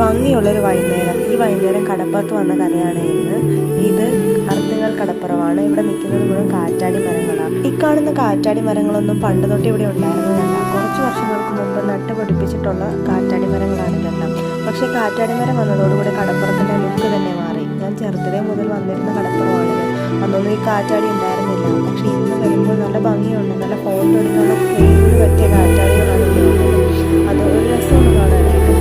ഭംഗിയുള്ളൊരു വൈകുന്നേരം. ഈ വൈകുന്നേരം കടപ്പുറത്ത് വന്ന കഥയാണ് ഇന്ന്. ഇത് അർത്തുങ്കൽ കടപ്പുറമാണ്. ഇവിടെ നിൽക്കുന്നത് മുഴുവൻ കാറ്റാടി മരങ്ങളാണ്. ഇക്കാണുന്ന കാറ്റാടി മരങ്ങളൊന്നും പണ്ട് തൊട്ട് ഇവിടെ ഉണ്ടായിരുന്നതല്ല. കുറച്ച് വർഷങ്ങൾക്ക് മുമ്പ് നട്ടുപിടിപ്പിച്ചിട്ടുള്ള കാറ്റാടി മരങ്ങളാണ് ഇതെല്ലാം. പക്ഷേ കാറ്റാടി മരം വന്നതോടുകൂടി കടപ്പുറത്തിൻ്റെ ലുക്ക് തന്നെ മാറി. ഞാൻ ചെറുതിലേ മുതൽ വന്നിരുന്ന കടപ്പുറമാണിത്. അന്നൊന്നും ഈ കാറ്റാടി ഉണ്ടായിരുന്നില്ല. പക്ഷേ ഇന്ന് വരുമ്പോൾ നല്ല ഭംഗിയുണ്ട്. നല്ല ഫോട്ടോ എടുക്കാനുള്ള ഫ്രെയിമിന് പറ്റിയ കാറ്റാടികളാണ് ഇവിടെ. അത് ഒരു രസമാണ് കാണാനായിട്ട്.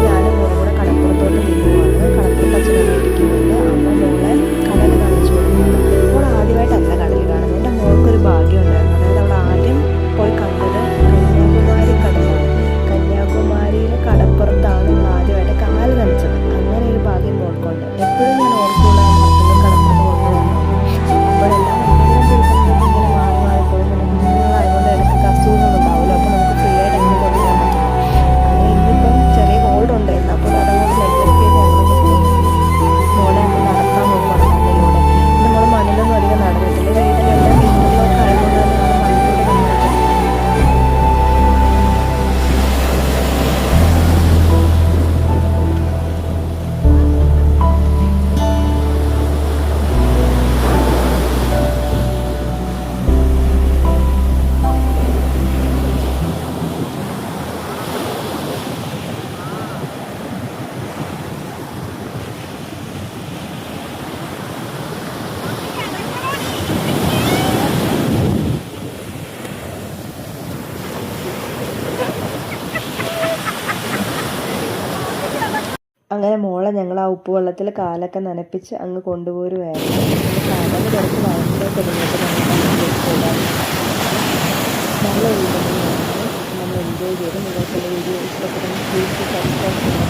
ഞാനും മോളും കൂടെ കടപ്പുറത്തോട്ട് നീങ്ങുവാണ്. കടപ്പുറത്ത് അച്ഛനമ്മ ഇരിക്കുന്നുണ്ട്. അമ്മ മോളെ കടൽ കാണിച്ചു കൊടുക്കുകയാണ്. മോൾ ആദ്യമായിട്ടല്ല കടൽ കാണുന്നത്. എൻ്റെ മോൾക്കൊരു ഭാഗ്യം ഉണ്ടായിരുന്നു. അതായത് അവൾ ആദ്യം പോയി കണ്ടത് കന്യാകുമാരി കടലാണ്. കന്യാകുമാരിയിലെ കടപ്പുറത്താണ് നമ്മൾ ആദ്യമായിട്ട് കാല് നനച്ചത്. അങ്ങനെ ഒരു ഭാഗ്യം മോൾക്കുണ്ട്. എപ്പോഴും ഞാൻ ഓർക്കുള്ള കടപ്പുറത്ത് കൊണ്ടുവരുന്നു. അപ്പോഴെല്ലാം എന്തെങ്കിലും ദിവസം ഇങ്ങനെ മാറി മാറി പോയി കുഞ്ഞുങ്ങളായതുകൊണ്ട് ഇടയ്ക്ക് അസുഖങ്ങൾ ഉണ്ടാവില്ല. അപ്പോൾ നമുക്ക് ഫ്രീ ആയിട്ട് അങ്ങനെ കൊണ്ടുവരാൻ പറ്റും. അങ്ങനെ ഇന്നിപ്പം ചെറിയ കോൾഡ് ഉണ്ടായിരുന്നു. അപ്പോൾ അതങ്ങോട്ട് നെഗ്ലക്ട് ചെയ്ത് ഞങ്ങളൊന്ന് പോയി മോളെ ഒന്ന് നടത്താൻ നോക്കുകയാണ് മണ്ണിലൂടെ. പിന്നെ നമ്മൾ മണ്ണിലൊന്നും അധികം നടന്നിട്ടില്ല. വീട്ടിലെല്ലാം ഇന്റർലോക്ക് ആയതുകൊണ്ട് തന്നെ നമ്മൾ മണ്ണിലൂടെ നടന്നിട്ടില്ല. അങ്ങനെ മോളെ ഞങ്ങൾ ആ ഉപ്പുവെള്ളത്തിൽ കാലൊക്കെ നനപ്പിച്ച് അങ്ങ് കൊണ്ടുപോരുമായിരുന്നു. കടൽ കുറച്ച് വയസ്സിലേക്ക് ഇറങ്ങിയിട്ട് നല്ല വീഡിയോ നമ്മൾ എൻജോയ് ചെയ്ത്. നിങ്ങൾക്ക് വീഡിയോ ഇഷ്ടപ്പെടുന്ന പ്ലീസ് സബ്സ്ക്രൈബ്